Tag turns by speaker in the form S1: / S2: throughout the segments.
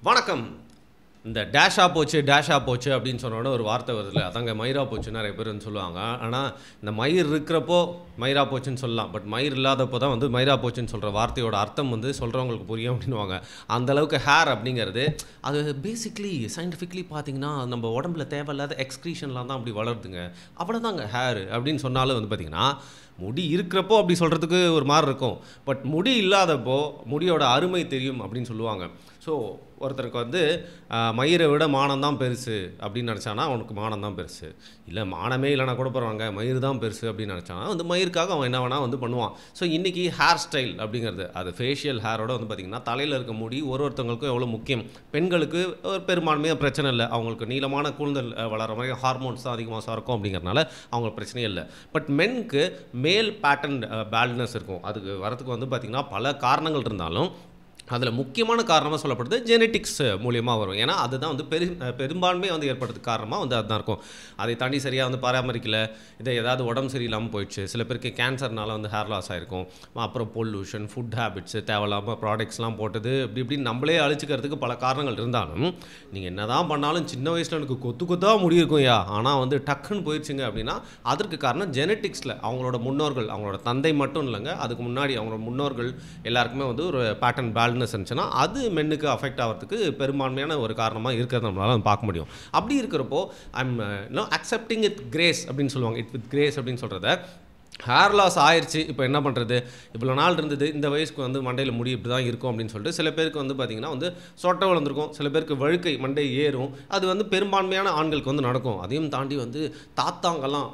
S1: வணக்கம். இந்த டேஷா போச்சு அப்படின்னு சொன்னோட ஒரு வார்த்தை வருதுல்ல, அதாங்க மயிரா போச்சு நிறைய பேர் வந்து சொல்லுவாங்க. ஆனால் இந்த மயிர் இருக்கிறப்போ மயிரா போச்சுன்னு சொல்லலாம். பட் மயிர் இல்லாதப்போ தான் வந்து மயிரா போச்சுன்னு சொல்கிற வார்த்தையோட அர்த்தம் வந்து சொல்கிறவங்களுக்கு புரியும் அப்படின்னுவாங்க. அந்தளவுக்கு ஹேர் அப்படிங்கிறது அது பேசிக்லி சயின்டிஃபிக்லி பார்த்தீங்கன்னா நம்ம உடம்புல தேவையில்லாத எக்ஸ்க்ரீஷன்லாம் தான் அப்படி வளருதுங்க. அவ்வளோதாங்க ஹேர் அப்படின்னு சொன்னாலும் வந்து பார்த்திங்கன்னா முடி இருக்கிறப்போ அப்படி சொல்கிறதுக்கு ஒரு மாதிரி இருக்கும். பட் முடி இல்லாதப்போ முடியோட அருமை தெரியும் அப்படின்னு சொல்லுவாங்க. ஸோ ஒருத்தருக்கு வந்து மயிரை விட மானம் தான் பெருசு அப்படின்னு நினச்சானா அவனுக்கு மானம் தான் பெருசு. இல்லை மானமே இல்லைனா கூட போகிறாங்க மயிர் தான் பெருசு அப்படின்னு நினச்சானா வந்து மயிருக்காக அவன் என்ன வேணால் வந்து பண்ணுவான். ஸோ இன்றைக்கி ஹேர் ஸ்டைல் அப்படிங்கிறது அது ஃபேஷியல் ஹேரோட வந்து பார்த்திங்கன்னா தலையில் இருக்க முடி ஒருத்தவங்களுக்கும் எவ்வளோ முக்கியம். பெண்களுக்கு ஒரு பெரும்பான்மையாக பிரச்சனை இல்லை, அவங்களுக்கு நீளமான கூந்தல் வளர மாதிரி ஹார்மோன்ஸ் தான் அதிகமாக சுரக்கும் அப்படிங்கிறதுனால அவங்களுக்கு பிரச்சனையே இல்லை. பட் மென்க்கு மேல் பேட்டர்ன் பேல்ட்னஸ் இருக்கும். அதுக்கு வரத்துக்கு வந்து பார்த்திங்கன்னா பல காரணங்கள் இருந்தாலும் அதில் முக்கியமான காரணமாக சொல்லப்படுது ஜெனட்டிக்ஸ் மூலியமாக வரும். ஏன்னா அதுதான் வந்து பெரும்பான்மையாக வந்து ஏற்படுறதுக்கு காரணமாக வந்து அதுதான் இருக்கும். அதை தாண்டி சரியாக வந்து பராமரிக்கலை, இதை ஏதாவது உடம்பு சரியில்லாமல் போயிடுச்சு, சில பேருக்கு கேன்சர்னால வந்து ஹேர் லாஸ் ஆகிருக்கும். அப்புறம் பொல்யூஷன், ஃபுட் ஹேபிட்ஸு, தேவையில்லாமல் ப்ராடக்ட்ஸ்லாம் போட்டது இப்படி நம்மளே அழிச்சிக்கிறதுக்கு பல காரணங்கள் இருந்தாலும் நீங்கள் என்ன தான் பண்ணாலும் சின்ன வயசில் எனக்கு கொத்தாக முடி இருக்கும்யா ஆனால் வந்து டக்குன்னு போயிடுச்சுங்க அப்படின்னா அதற்கு காரணம் ஜெனட்டிக்ஸில் அவங்களோட முன்னோர்கள், அவங்களோட தந்தை மட்டும் இல்லைங்க, அதுக்கு முன்னாடி அவங்களோட முன்னோர்கள் எல்லாருக்குமே வந்து ஒரு பேட்டர்ன் பேல்ட் இருந்துச்சுன்னா அது மென்னுக்கு அஃபெக்ட் ஆகிறதுக்கு பெரும்பான்மையான ஒரு காரணமாக இருக்கிறத நம்மளால பார்க்க முடியும். அப்படி இருக்கிறப்போ ஐம் அக்செப்டிங் இட் கிரேஸ் அப்படின்னு சொல்லுவாங்க. இட் வித் கிரேஸ் அப்படின்னு சொல்கிறத ஹேர் லாஸ் ஆயிடுச்சு இப்போ என்ன பண்ணுறது, இவ்வளோ நாள் இருந்தது, இந்த வயசுக்கு வந்து மண்டையில் முடி இப்படி தான் இருக்கும் அப்படின்னு சொல்லிட்டு சில பேருக்கு வந்து பார்த்திங்கன்னா வந்து சொட்டை வளர்ந்துருக்கும், சில பேருக்கு வழுக்கை மண்டை ஏறும். அது வந்து பெரும்பான்மையான ஆண்களுக்கு வந்து நடக்கும். அதையும் தாண்டி வந்து தாத்தாங்கெல்லாம்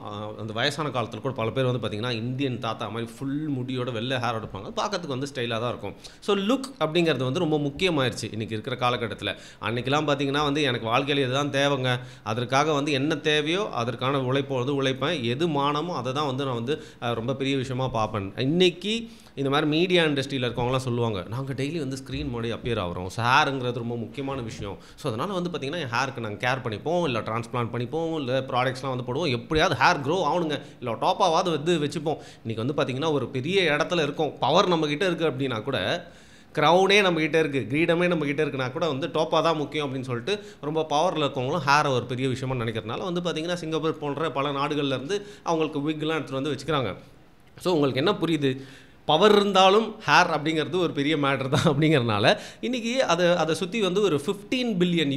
S1: அந்த வயசான காலத்தில் கூட பல பேர் வந்து பார்த்திங்கன்னா இந்தியன் தாத்தா மாதிரி ஃபுல் முடியோட வெள்ளை ஹேர் எடுப்பாங்க, பார்க்கறதுக்கு வந்து ஸ்டைலாக தான் இருக்கும். ஸோ லுக் அப்படிங்கிறது வந்து ரொம்ப முக்கியமாயிருச்சு இன்றைக்கி இருக்கிற காலகட்டத்தில். அன்றைக்கெலாம் பார்த்திங்கன்னா வந்து எனக்கு வாழ்க்கையில் இதுதான் தேவைங்க, அதற்காக வந்து என்ன தேவையோ அதற்கான உழைப்போ வந்து உழைப்பேன், எது மானமோ அதை தான் வந்து நான் வந்து ரொம்ப பெரிய விஷயமாக பார்ப்பேன். இன்றைக்கி இந்த மாதிரி மீடியா இண்டஸ்ட்ரியில் இருக்கவங்களாம் சொல்லுவாங்க, நாங்கள் டெய்லி வந்து ஸ்க்ரீன் முன்னாடி அப்பியர் ஆகிறோம், ஸோ ஹேருங்கிறது ரொம்ப முக்கியமான விஷயம், ஸோ அதனால் வந்து பார்த்திங்கன்னா என் ஹேருக்கு நாங்கள் கேர் பண்ணிப்போம், இல்லை டிரான்ஸ்பிளான்ட் பண்ணிப்போம், இல்லை ப்ராடக்ட்ஸ்லாம் வந்து போடுவோம், எப்படியாவது ஹேர் க்ரோ ஆகணுங்க, இல்லை டாப்பாவது வந்து வச்சுப்போம். இன்றைக்கி வந்து பார்த்திங்கன்னா ஒரு பெரிய இடத்துல இருக்கும், பவர் நம்மக்கிட்ட இருக்குது அப்படின்னா கூட, க்ரௌனே நம்மக்கிட்ட இருக்குது, கிரீடமே நம்மக்கிட்ட இருக்குன்னா கூட வந்து டோப்பாக தான் முக்கியம் அப்படின்னு சொல்லிட்டு ரொம்ப பவரில் இருக்கவங்களும் ஹேரை ஒரு பெரிய விஷயமாக நினைக்கிறதுனால வந்து பார்த்திங்கன்னா சிங்கப்பூர் போன்ற பல நாடுகள்லேருந்து அவங்களுக்கு விக்லாம் எடுத்துகிட்டு வந்து வச்சுக்கிறாங்க. ஸோ உங்களுக்கு என்ன புரியுது, பவர் இருந்தாலும் ஹேர் அப்படிங்கிறது ஒரு பெரிய மேட்டர் தான் அப்படிங்கிறனால இன்றைக்கி அதை சுற்றி வந்து ஒரு $15 பில்லியன்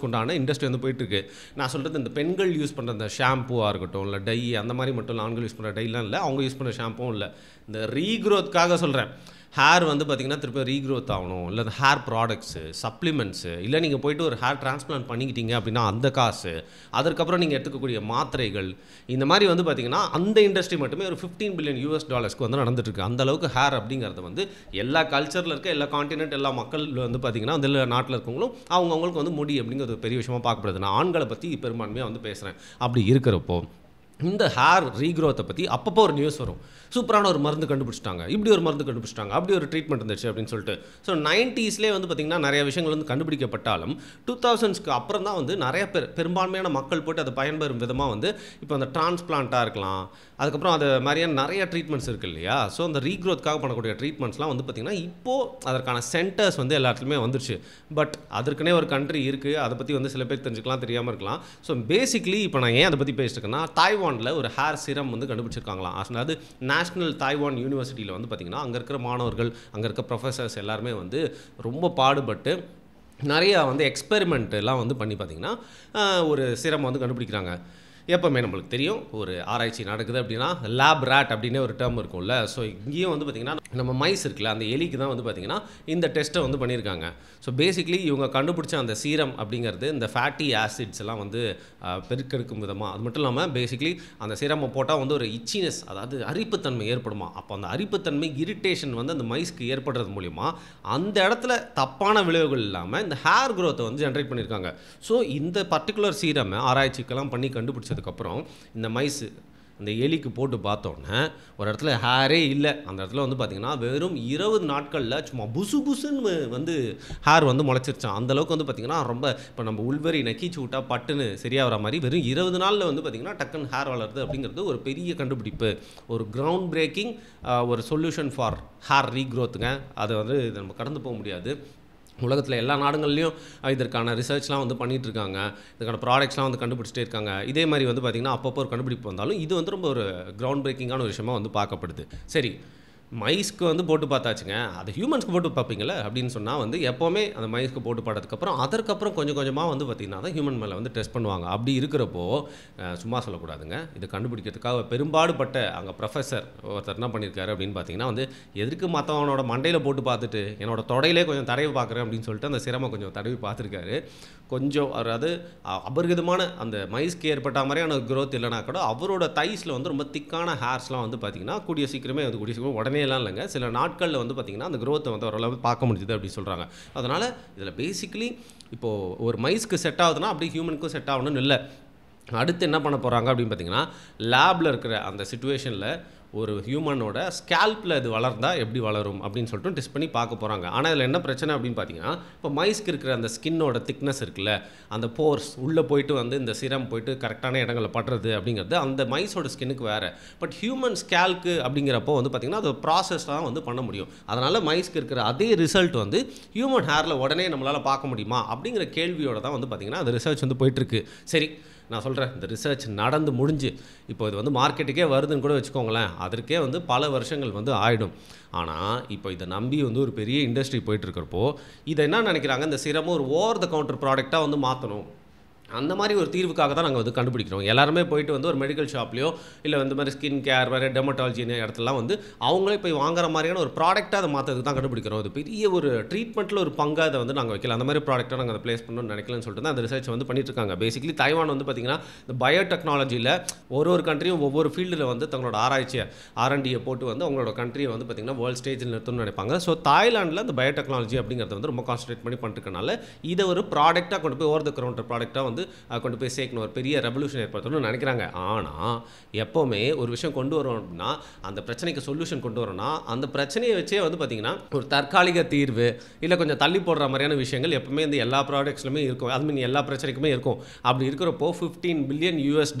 S1: உண்டான இண்டஸ்ட்ரி வந்து போயிட்டுருக்கு. நான் சொல்கிறது இந்த பெண்கள் யூஸ் பண்ணுற இந்த ஷாம்புவாக இருக்கட்டும், இல்லை டை அந்த மாதிரி மட்டும் இல்லை, ஆண்கள் யூஸ் பண்ணுற டைலாம் இல்லை, அவங்க யூஸ் பண்ணுற ஷாம்பும் இல்லை, இந்த ரீக்ரோத்துக்காக சொல்கிறேன். ஹேர் வந்து பார்த்திங்கன்னா திருப்பி ரீக்ரோத் ஆகணும், இல்லை அந்த ஹேர் ப்ராடக்ட்ஸு, சப்ளிமெண்ட்ஸு, இல்லை நீங்கள் போய்ட்டு ஒரு ஹேர் டிரான்ஸ்பிளான்ட் பண்ணிக்கிட்டீங்க அப்படின்னா அந்த காசு, அதற்கப்புறம் நீங்கள் எடுத்துக்கக்கூடிய மாத்திரைகள், இந்த மாதிரி வந்து பார்த்திங்கன்னா அந்த இண்டஸ்ட்ரி மட்டுமே ஒரு $15 பில்லியன் வந்து நடந்துட்டுருக்கு. அந்தளவுக்கு ஹேர் அப்படிங்கிறது வந்து எல்லா கல்ச்சரில் இருக்க எல்லா காண்டினென்ட் எல்லா மக்கள் வந்து பார்த்திங்கன்னா அந்த நாட்டில் இருக்கவங்களும் அவங்கவுங்களுக்கு வந்து முடி அப்படிங்கிறது ஒரு பெரிய விஷயமாக பார்க்கப்படுது. நான் ஆண்களை பற்றி பெரும்பான்மையாக வந்து பேசுகிறேன். அப்படி இருக்கிறப்போ இந்த ஹேர் ரீக்ரோத்தை பற்றி அப்பப்போ ஒரு நியூஸ் வரும், சூப்பரான ஒரு மருந்து கண்டுபிடிச்சிட்டாங்க, இப்படி ஒரு மருந்து கண்டுபிடிச்சிட்டாங்க, அப்படி ஒரு ட்ரீட்மெண்ட் இருந்துச்சு அப்படின்னு சொல்லிட்டு. ஸோ 90ஸ்லேயே வந்து பார்த்திங்கன்னா நிறைய விஷயங்கள் வந்து கண்டுபிடிக்கப்பட்டாலும் 2000ஸ்க்கு அப்புறம் தான் வந்து நிறைய பெரும்பான்மையான மக்கள் போட்டு அதை பயன்பெறும் விதமாக வந்து இப்போ அந்த டிரான்ஸ்பிளான்ட்டாக இருக்கலாம், அதுக்கப்புறம் அது மாதிரியான நிறைய ட்ரீட்மெண்ட்ஸ் இருக்குது இல்லையா. ஸோ அந்த ரீக்ரோத்துக்காக பண்ணக்கூடிய ட்ரீட்மெண்ட்ஸ்லாம் வந்து பார்த்திங்கன்னா இப்போது அதற்கான சென்டர்ஸ் வந்து எல்லா இடத்துலையுமே வந்துருச்சு. பட் அதற்குனே ஒரு கண்ட்ரி இருக்குது, அதை பற்றி வந்து சில பேர் தெரிஞ்சுக்கலாம், தெரியாமல் இருக்கலாம். ஸோ பேசிக்லி இப்போ நான் ஏன் அதை பற்றி பேசிட்டு இருக்கேன்னா, தாய்வானில் ஒரு ஹேர் சிரம் வந்து கண்டுபிடிச்சிருக்காங்களாம். அதாவது நேஷ்னல் தாய்வான் யூனிவர்சிட்டியில் வந்து பார்த்திங்கன்னா அங்கே இருக்கிற மாணவர்கள், அங்கே இருக்க ப்ரொஃபஸர்ஸ் எல்லாருமே வந்து ரொம்ப பாடுபட்டு நிறையா வந்து எக்ஸ்பெரிமெண்ட் எல்லாம் வந்து பண்ணி பார்த்திங்கன்னா ஒரு சிரம் வந்து கண்டுபிடிக்கிறாங்க. எப்போவுமே நம்மளுக்கு தெரியும் ஒரு ஆராய்ச்சி நடக்குது அப்படின்னா லேப் ரேட் அப்படின்னே ஒரு டேர்ம் இருக்கும்ல. ஸோ இங்கேயும் வந்து பார்த்திங்கன்னா நம்ம மைஸ் இருக்குல்ல, அந்த எலிக்கு தான் வந்து பார்த்திங்கன்னா இந்த டெஸ்ட்டை வந்து பண்ணியிருக்காங்க. ஸோ பேசிக்லி இவங்க கண்டுபிடிச்ச அந்த சீரம் அப்படிங்கிறது இந்த ஃபேட்டி ஆசிட்ஸ் எல்லாம் வந்து பெருக்கெடுக்கும் விதமாக, அது மட்டும் இல்லாமல் பேசிக்லி அந்த சீரமை போட்டால் வந்து ஒரு இச்சினஸ், அதாவது அரிப்புத்தன்மை ஏற்படுமா. அப்போ அந்த அரிப்புத்தன்மை இரிட்டேஷன் வந்து அந்த மைஸ்க்கு ஏற்படுறது மூலிமா அந்த இடத்துல தப்பான விளைவுகள் இல்லாமல் இந்த ஹேர் க்ரோத்தை வந்து ஜென்ரேட் பண்ணியிருக்காங்க. ஸோ இந்த பர்டிகுலர் சீரமை ஆராய்ச்சிக்கெல்லாம் பண்ணி கண்டுபிடிச்சதுக்கப்புறம் இந்த மைஸு இந்த எலிக்கு போட்டு பார்த்தோன்னே ஒரு இடத்துல ஹேரே இல்லை, அந்த இடத்துல வந்து பார்த்திங்கன்னா வெறும் 20 நாட்களில் சும்மா புசுன்னு வந்து ஹேர் வந்து முளைச்சிருச்சான். அந்தளவுக்கு வந்து பார்த்திங்கன்னா ரொம்ப இப்போ நம்ம உள்வரி நக்கீச்சு விட்டா பட்டுன்னு சரியாகிற மாதிரி வெறும் 20 நாளில் வந்து பார்த்திங்கன்னா டக்குன்னு ஹேர் வளருது அப்படிங்கிறது ஒரு பெரிய கண்டுபிடிப்பு, ஒரு கிரவுண்ட் பிரேக்கிங் ஒரு சொல்யூஷன் ஃபார் ஹேர் ரீக்ரோத்துங்க. அதை வந்து நம்ம கடந்து போக முடியாது. உலகத்தில் எல்லா நாடுகள்லையும் இதற்கான ரிசர்ச்லாம் வந்து பண்ணிகிட்ருக்காங்க, இதுக்கான ப்ராடக்ட்ஸ்லாம் வந்து கண்டுபிடிச்சிட்டே இருக்காங்க. இதே மாதிரி வந்து பார்த்திங்கன்னா அப்பப்போ ஒரு கண்டுபிடிப்பு வந்தாலும் இது வந்து ரொம்ப ஒரு கிரவுண்ட் பிரேக்கிங்கான ஒரு விஷயமா வந்து பார்க்கப்படுது. சரி, மைஸ்க்கு வந்து போட்டு பார்த்தாச்சுங்க, அது ஹியூமன்ஸ்க்கு போட்டு பார்ப்பீங்களே அப்படின்னு சொன்னால் வந்து எப்போவுமே அந்த மைஸ்க்கு போட்டு பார்த்ததுக்கப்புறம் அதற்கப்புறம் கொஞ்சம் கொஞ்சமாக வந்து பார்த்திங்கன்னா தான் ஹியூமன் மேலே வந்து டெஸ்ட் பண்ணுவாங்க. அப்படி இருக்கிறப்போ சும்மா சொல்லக்கூடாதுங்க, இது கண்டுபிடிக்கிறதுக்காக பெரும்பாடுபட்ட அங்கே ப்ரொஃபஸர் ஒருத்தர் என்ன பண்ணியிருக்காரு அப்படின்னு பார்த்தீங்கன்னா வந்து எதுக்கு மற்றவனோட மண்டையில் போட்டு பார்த்துட்டு என்னோட தொடையிலே கொஞ்சம் தடவி பார்க்குறேன் அப்படின்னு சொல்லிட்டு அந்த சிரமம் கொஞ்சம் தடவி பார்த்துருக்காரு. கொஞ்சம் அதாவது அபரிதமான அந்த மைஸ்க்கு ஏற்பட்ட மாதிரியான க்ரோத் இல்லைனா கூட அவரோட தைஸில் வந்து ரொம்ப திக்கான ஹேர்ஸ்லாம் வந்து பார்த்திங்கன்னா கூடிய சீக்கிரமே வந்து கூடிய சீக்கிரம் உடனே எல்லாம் இல்லைங்க, சில நாட்களில் வந்து பார்த்திங்கன்னா அந்த க்ரோத்தை வந்து ஓரளவு பார்க்க முடியுது அப்படின்னு சொல்கிறாங்க. அதனால் இதில் பேசிக்கலி இப்போது ஒரு மைஸ்க்கு செட் ஆகுதுன்னா அப்படி ஹியூமனுக்கும் செட் ஆகணும்னு இல்லை. அடுத்து என்ன பண்ண போகிறாங்க அப்படின்னு பார்த்தீங்கன்னா, லேபில் இருக்கிற அந்த சிச்சுவேஷனில் ஒரு ஹியூமனோட ஸ்கேல்பில் இது வளர்ந்தால் எப்படி வளரும் அப்படின்னு சொல்லிட்டு டெஸ்ட் பண்ணி பார்க்க போகிறாங்க. ஆனால் இதில் என்ன பிரச்சனை அப்படின்னு பார்த்தீங்கன்னா, இப்போ மைஸ்க்கு இருக்கிற அந்த ஸ்கின்னோட திக்னஸ் இருக்குல்ல, அந்த போர்ஸ் உள்ளே போயிட்டு வந்து இந்த சிரம் போயிட்டு கரெக்டான இடங்களில் படுறது அப்படிங்கிறது அந்த மைஸோட ஸ்கின்னுக்கு வேறு. பட் ஹியூமன் ஸ்கேல்க்கு அப்படிங்கிறப்போ வந்து பார்த்திங்கன்னா அது ப்ராசஸ் தான் வந்து பண்ண முடியும். அதனால் மைஸ்க்கு இருக்கிற அதே ரிசல்ட் வந்து ஹியூமன் ஹேரில் உடனே நம்மளால் பார்க்க முடியுமா அப்படிங்கிற கேள்வியோடு தான் வந்து பார்த்திங்கன்னா அந்த ரிசர்ச் வந்து போயிட்டுருக்கு. சரி, நான் சொல்கிறேன், இந்த ரிசர்ச் நடந்து முடிஞ்சு இப்போ இது வந்து மார்க்கெட்டுக்கே வருதுன்னு கூட வச்சுக்கோங்களேன், அதற்கே வந்து பல வருஷங்கள் வந்து ஆகிடும். ஆனால் இப்போ இதை நம்பி வந்து ஒரு பெரிய இண்டஸ்ட்ரி போயிட்டுருக்கிறப்போ இதை என்ன நினைக்கிறாங்க, இந்த சிரமம் ஒரு ஓவர் த கவுண்டர் ப்ராடக்டாக வந்து மாற்றணும். அந்த மாதிரி ஒரு தீர்வுக்காக தான் நாங்கள் வந்து கண்டுபிடிக்கிறோம். எல்லாருமே போயிட்டு வந்து ஒரு மெடிக்கல் ஷாப்லையோ இல்லை இந்த மாதிரி ஸ்கின் கேர் வேறு டெர்மட்டாலஜின்னு இடத்துலாம் வந்து அவங்களே போய் வாங்குற மாதிரியான ஒரு ப்ராடக்டாக அதை மாற்றதுக்கு தான் கண்டுபிடிக்கிறோம். அது பெரிய ஒரு ட்ரீட்மெண்ட்டில் ஒரு பங்காக அதை வந்து நாங்கள் வைக்கல, அந்த மாதிரி ப்ராடக்டாக நாங்கள் அதை ப்ளேஸ் பண்ணணும்னு நினைக்கலன்னு சொல்லிட்டு தான் அந்த ரிசர்ச் வந்து பண்ணிட்டு இருக்காங்க. பேசிக்கலி தைவான் வந்து பார்த்திங்கன்னா இந்த பயோடெக்னாலஜியில் ஒரு கண்ட்ரியும் ஒவ்வொரு ஃபீல்டில் வந்து தங்களோட ஆராய்ச்சியை R&Dயை போட்டு வந்து அவங்களோட கண்ட்ரியை வந்து பார்த்திங்கன்னா வேர்ல்டு ஸ்டேஜில் நிறுத்தணும்னு நினைப்பாங்க. ஸோ தாய்லாண்டில் அந்த பயோடெக்னாலஜி அப்படிங்கிறத வந்து ரொம்ப கான்சன்ட்ரேட் பண்ணி பண்ணிட்டுருக்கனால இதை ஒரு ப்ராடக்டாக கொண்டு போய் ஓவர் த கவுண்டர் ப்ராடக்டாக வந்து கொண்டு போய் சேர்க்கணும், ஒரு பெரிய ரெவல்யூஷன் ஏற்படுத்தணும்னு நினைக்கிறாங்க. ஆனால் எப்போவுமே ஒரு விஷயம் கொண்டு வரோம் அப்படின்னா அந்த பிரச்சனைக்கு சொல்யூஷன் கொண்டு வரோம்னா அந்த பிரச்சனையை வச்சே வந்து பார்த்திங்கன்னா ஒரு தற்காலிக தீர்வு இல்லை கொஞ்சம் தள்ளி போடுற மாதிரியான விஷயங்கள் எப்பவுமே இந்த எல்லா ப்ராடக்ட்ஸ்லுமே இருக்கும். அது மீன் எல்லா பிரச்சனைக்குமே இருக்கும். அப்படி இருக்கிறப்போ $15 பில்லியன்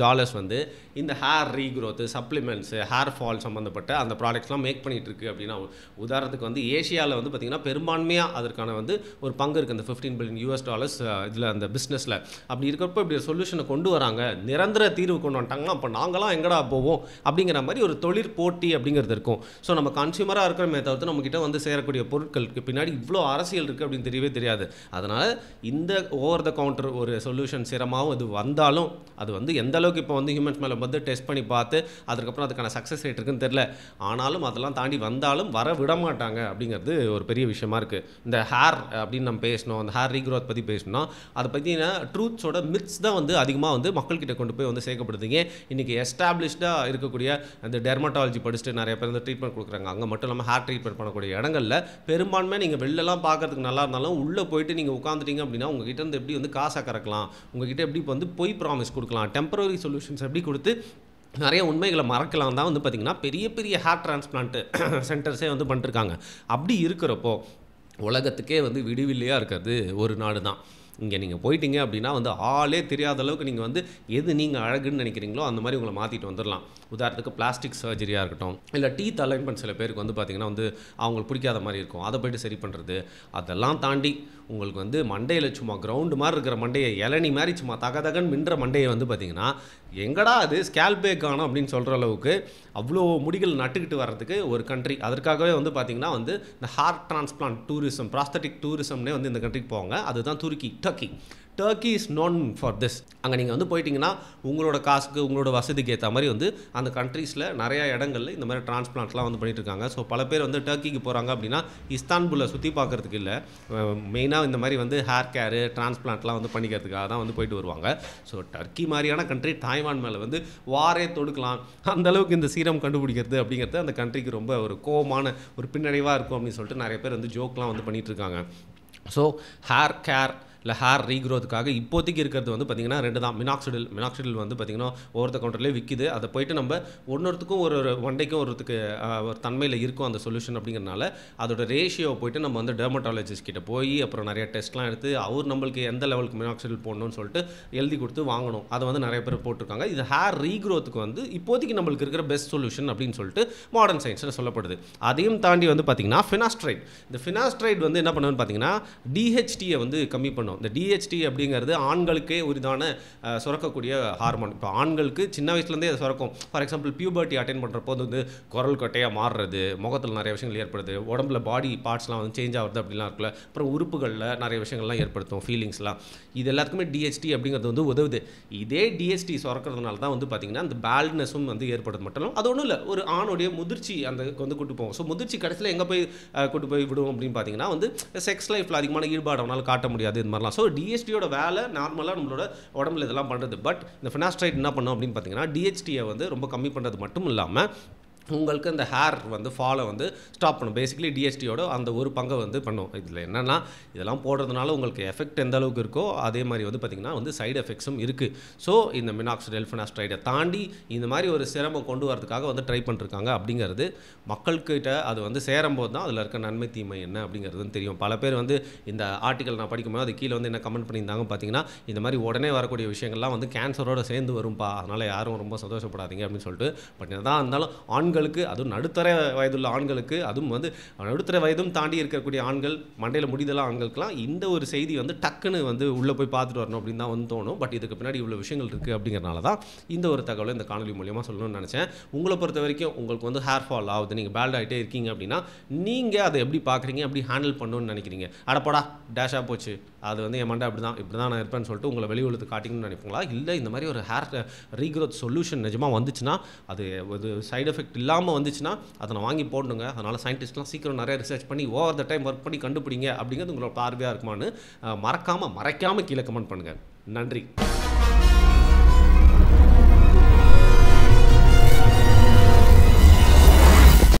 S1: வந்து இந்த ஹேர் ரீக்ரோத்து, சப்ளிமெண்ட்ஸு, ஹேர் ஃபால் சம்மந்தப்பட்ட அந்த ப்ராடக்ட்ஸ்லாம் மேக் பண்ணிகிட்டு இருக்குது. அப்படின்னா உதாரணத்துக்கு வந்து ஏஷியாவில் வந்து பார்த்திங்கன்னா பெரும்பான்மையாக அதற்கான வந்து ஒரு பங்கு இருக்குது அந்த $15 பில்லியன் இதில் அந்த பிஸ்னஸில். அப்படி இருக்கிறப்போ இப்படி ஒரு சொல்யூஷனை கொண்டு வராங்க, நிரந்தர தீர்வு கொண்டு வந்துட்டாங்கன்னா அப்போ நாங்களாம் எங்கடா போவோம் அப்படிங்கிற மாதிரி ஒரு தொழிற் போட்டி அப்படிங்கிறது இருக்கும். ஸோ நம்ம கன்சியூமராக இருக்கிறமே தவிர்த்து நம்மக்கிட்ட வந்து சேரக்கூடிய பொருட்களுக்கு பின்னாடி இவ்வளோ அரசியல் இருக்குது அப்படின்னு தெரியவே தெரியாது. அதனால் இந்த ஓவர் த கவுண்டர் ஒரு சொல்யூஷன் சிரமாகவும் இது வந்தாலும் அது வந்து எந்த அளவுக்கு இப்போ வந்து ஹியூமன்ஸ் மேலே வந்து டெஸ்ட் பண்ணி பார்த்து அதுக்கப்புறம் அதுக்கான சக்ஸஸ் ரேட் இருக்குன்னு தெரியல. ஆனாலும் அதெல்லாம் தாண்டி வந்தாலும் வர விட மாட்டாங்க அப்படிங்கிறது ஒரு பெரிய விஷயமா இருக்குது. இந்த ஹேர் அப்படின்னு நம்ம பேசணும், அந்த ஹேர் ரீக்ரோத் பற்றி பேசணும்னா அதை பற்றின ட்ரூத்ஸோட மித்ஸ் தான் வந்து அதிகமாக வந்து மக்கள்கிட்ட கொண்டு போய் வந்து சேர்க்கப்படுதுங்க. இன்றைக்கி எஸ்டாப்ளிஷ்டாக இருக்கக்கூடிய அந்த டெர்மட்டாலஜி படிச்சுட்டு நிறைய பேர் வந்து ட்ரீட்மெண்ட் கொடுக்குறாங்க. அங்கே மட்டும் இல்லாமல் ஹேர் ட்ரீட்மெண்ட் பண்ணக்கூடிய இடங்களில் பெரும்பான்மை நீங்கள் வெளிலலாம் பார்க்கறதுக்கு நல்லா இருந்தாலும் உள்ளே போயிட்டு நீங்கள் உட்காந்துட்டீங்க அப்படின்னா உங்ககிட்ட இருந்து எப்படி வந்து காசை கறக்கலாம், உங்ககிட்ட எப்படி வந்து பொய் ப்ராமிஸ் கொடுக்கலாம், டெம்பரரி சொல்யூஷன்ஸ் எப்படி கொடுத்து நிறைய உண்மைகளை மறக்கலாம் தான் வந்து பார்த்திங்கன்னா பெரிய பெரிய ஹேர் டிரான்ஸ்பிளான்ட்டு சென்டர்ஸே வந்து பண்ணிட்டுருக்காங்க. அப்படி இருக்கிறப்போ உலகத்துக்கே வந்து விடிவில்லையாக இருக்கிறது ஒரு நாடு தான். இங்கே நீங்கள் போயிட்டீங்க அப்படின்னா வந்து ஆளே தெரியாத அளவுக்கு நீங்கள் வந்து எது நீங்கள் அழகுன்னு நினைக்கிறீங்களோ அந்த மாதிரி உங்களை மாற்றிட்டு வந்துடலாம். உதாரணத்துக்கு பிளாஸ்டிக் சர்ஜரியாக இருக்கட்டும், இல்லை டீத் அலைன்மெண்ட் சில பேருக்கு வந்து பார்த்திங்கன்னா வந்து அவங்களுக்கு பிடிக்காத மாதிரி இருக்கும், அதை போய்ட்டு சரி பண்ணுறது. அதெல்லாம் தாண்டி உங்களுக்கு வந்து மண்டையில் சும்மா கிரவுண்டு மாதிரி இருக்கிற மண்டையை இளநி மாதிரி சும்மா தகதகன்னு மின்ற மண்டையை வந்து பார்த்திங்கன்னா எங்கடா அது ஸ்கேல்பே காணும் அப்படின்னு சொல்கிற அளவுக்கு அவ்வளோ முடிகள் நட்டுக்கிட்டு வர்றதுக்கு ஒரு கண்ட்ரி. அதற்காகவே வந்து பார்த்திங்கன்னா வந்து இந்த ஹார்ட் டிரான்ஸ்பிளான்ட் டூரிசம், ப்ராஸ்தட்டிக் டூரிசம்னே வந்து இந்த கண்ட்ரிக்கு போவாங்க. அதுதான் துருக்கி, Turkey is known for this. அங்கே நீங்கள் வந்து போயிட்டீங்கன்னா உங்களோட காசுக்கு உங்களோட வசதிக்கு ஏற்ற மாதிரி வந்து அந்த கண்ட்ரீஸில் நிறையா இடங்களில் இந்த மாதிரி டிரான்ஸ்பிளான்ட்லாம் வந்து பண்ணிட்டு இருக்காங்க. ஸோ பல பேர் வந்து டர்க்கிக்கு போகிறாங்க அப்படின்னா இஸ்தான்புல்லில் சுற்றி பார்க்குறதுக்கு இல்லை, மெயினாக இந்த மாதிரி வந்து ஹேர் கேரு டிரான்ஸ்பிளான்ட்லாம் வந்து பண்ணிக்கிறதுக்காக தான் வந்து போயிட்டு வருவாங்க. ஸோ டர்க்கி மாதிரியான கண்ட்ரி தாய்வான் மேலே வந்து வாரே தொடுக்கலாம், அந்தளவுக்கு இந்த சீரம் கண்டுபிடிக்கிறது அப்படிங்கிறது அந்த கண்ட்ரிக்கு ரொம்ப ஒரு கோவமான ஒரு பின்னடைவாக இருக்கும் அப்படின்னு சொல்லிட்டு நிறைய பேர் வந்து ஜோக்லாம் வந்து பண்ணிகிட்டு இருக்காங்க. ஸோ ஹேர் கேர் இல்லை ஹேர் ரீக்ரோத்துக்காக இப்போதைக்கு இருக்கிறது வந்து பார்த்திங்கன்னா 2 தான். மினாக்சிடில் வந்து பார்த்திங்கன்னா ஒவ்வொருத்த கவுண்டர்லேயே விற்கிது. அதை போயிட்டு நம்ம ஒன்னொருத்துக்கும் ஒரு ஒன்றைக்கும் ஒருத்துக்கு ஒரு தன்மையில் இருக்கும் அந்த சொல்யூஷன் அப்படிங்கிறனால அதோட ரேஷியோ போயிட்டு நம்ம வந்து டெர்மட்டாலஜிஸ்ட் கிட்ட போய் அப்புறம் நிறைய டெஸ்ட்லாம் எடுத்து அவர் நம்மளுக்கு எந்த லெவலுக்கு மினாக்சிடில் போடணும்னு சொல்லிட்டு எழுதி கொடுத்து வாங்கணும். அதை வந்து நிறைய பேர் போட்டிருக்காங்க. இது ஹேர் ரீக்ரோத்துக்கு வந்து இப்போதைக்கு நம்மளுக்கு இருக்கிற பெஸ்ட் சொல்யூஷன் அப்படின்னு சொல்லிட்டு மாடர்ன் சயின்ஸில் சொல்லப்படுது. அதையும் தாண்டி வந்து பார்த்திங்கன்னா ஃபினாஸ்ட்ரைட். இந்த ஃபினாஸ்ட்ரைட் வந்து என்ன பண்ணுன்னு பார்த்தீங்கன்னா டிஹெச்டியை வந்து கம்மி பண்ணும். இந்த டிஹெச்டி அப்படிங்கிறது ஆண்களுக்கே உரிதான சுரக்கக்கூடிய ஹார்மோன். இப்போ ஆண்களுக்கு சின்ன வயசுலேருந்தே அது சுரக்கும். ஃபார் எக்ஸாம்பிள் பியூபர்ட்டி அட்டைன் பண்ணுறப்போ வந்து குரல் கட்டையாக மாறுறது, முகத்தில் நிறைய விஷயங்கள் ஏற்படுது, உடம்புல பாடி பார்ட்ஸ்லாம் வந்து சேஞ்ச் ஆகுறது அப்படிலாம் இருக்குல்ல. அப்புறம் உறுப்புகளில் நிறைய விஷயங்கள்லாம் ஏற்படுத்தும், ஃபீலிங்ஸ்லாம். இது எல்லாத்துக்குமே டிஹெச்டி அப்படிங்கிறது வந்து உதவுது. இதே டிஹெச்டி சுரக்கிறதுனால தான் வந்து பார்த்திங்கன்னா அந்த பேல்ட்னஸும் வந்து ஏற்படுது. மட்டும் அது ஒன்றும் இல்லை, ஒரு ஆணுடைய முதிர்ச்சி அந்த வந்து கூட்டு போகும். ஸோ முதிர்ச்சி கடைசியில் எங்கே போய் கூட்டு போய் விடுவோம் அப்படின்னு பார்த்தீங்கன்னா வந்து செக்ஸ் லைஃப்பில் அதிகமான ஈடுபாடு அவனால் காட்ட முடியாது இது மாதிரிலாம். ஸோ டிஹெச்டியோட வேலை நார்மலாக நம்மளோட உடம்புல இதெல்லாம் பண்ணுறது. பட் இந்த ஃபினாஸ்ட்ரைட் என்ன பண்ணும் அப்படின்னு பார்த்தீங்கன்னா டிஹெச்டியை வந்து ரொம்ப கம்மி பண்ணுறது மட்டும் இல்லாமல் உங்களுக்கு அந்த ஹேர் வந்து ஃபாலை வந்து ஸ்டாப் பண்ணும். பேசிக்கலி டிஹெச்டியோட அந்த ஒரு பங்கை வந்து பண்ணும். இதில் என்னென்னா இதெல்லாம் போடுறதுனால உங்களுக்கு எஃபெக்ட் எந்த அளவுக்கு இருக்கோ அதே மாதிரி வந்து பார்த்திங்கன்னா வந்து சைடு எஃபெக்ட்ஸும் இருக்குது. ஸோ இந்த மினாக்சிடில் ஃபினாஸ்ட்ரைடை தாண்டி இந்த மாதிரி ஒரு சிரமம் கொண்டு வரதுக்காக வந்து ட்ரை பண்ணிருக்காங்க அப்படிங்கிறது மக்கள்கிட்ட அது வந்து சேரும்போது தான் அதில் இருக்க நன்மை தீமை என்ன அப்படிங்கிறதுன்னு தெரியும். பல பேர் வந்து இந்த ஆர்டிக்கல் நான் படிக்கும்போது அது கீழே வந்து என்ன கமெண்ட் பண்ணியிருந்தாங்க பார்த்தீங்கன்னா இந்த மாதிரி உடனே வரக்கூடிய விஷயங்கள்லாம் வந்து கேன்சரோடு சேர்ந்து வரும்பா, அதனால் யாரும் ரொம்ப சந்தோஷப்படாதீங்க அப்படின்னு சொல்லிட்டு. பட் எதான் இருந்தாலும் ஆண்களுக்கு, அதுவும் நடுத்தர வயதுள்ள ஆண்களுக்கு, அதுவும் வந்து நடுத்தர வயதும் தாண்டி இருக்கக்கூடிய ஆண்கள், மண்டையில் முடிதெல்லாம் ஆண்களுக்குலாம் இந்த ஒரு செய்தி வந்து டக்குன்னு வந்து உள்ளே போய் பார்த்துட்டு வரணும் அப்படின்னு தான் வந்து தோணும். பட் இதுக்கு பின்னாடி இவ்வளோ விஷயங்கள் இருக்குது அப்படிங்கிறனால தான் இந்த ஒரு தகவலை இந்த காணொலி மூலியமாக சொல்லணும்னு நினச்சேன். உங்களை பொறுத்த வரைக்கும் உங்களுக்கு வந்து ஹேர் ஃபால் ஆகுது, நீங்கள் பேல்ட் ஆகிட்டே இருக்கீங்க அப்படின்னா நீங்கள் அதை எப்படி பார்க்குறீங்க, எப்படி ஹேண்டில் பண்ணணும்னு நினைக்கிறீங்க? அடப்படா டேஷாக போச்சு, அது வந்து என் மண்டை இப்படி தான் நான் இருப்பேன்னு சொல்லிட்டு உங்களை வெளி உலகத்துக்கு காட்டிங்கன்னு நினைப்பீங்களா? இல்லை இந்த மாதிரி ஒரு ஹேர் ரீக்ரோத் சொல்யூஷன் நிஜமாக வந்துச்சுன்னா, அது ஒரு சைடு எஃபெக்ட் இல்லாமல் வந்துச்சுன்னா அதை நான் வாங்கி போடணுங்க. அதனால் சயின்டிஸ்ட்லாம் சீக்கிரம் நிறைய ரிசர்ச் பண்ணி ஓவர் த டைம் ஒர்க் பண்ணி கண்டுபிடிங்க அப்படிங்கிறது உங்களோட பார்வையாக இருக்குமான்னு மறக்காமல் கீழே கமெண்ட் பண்ணுங்கள். நன்றி.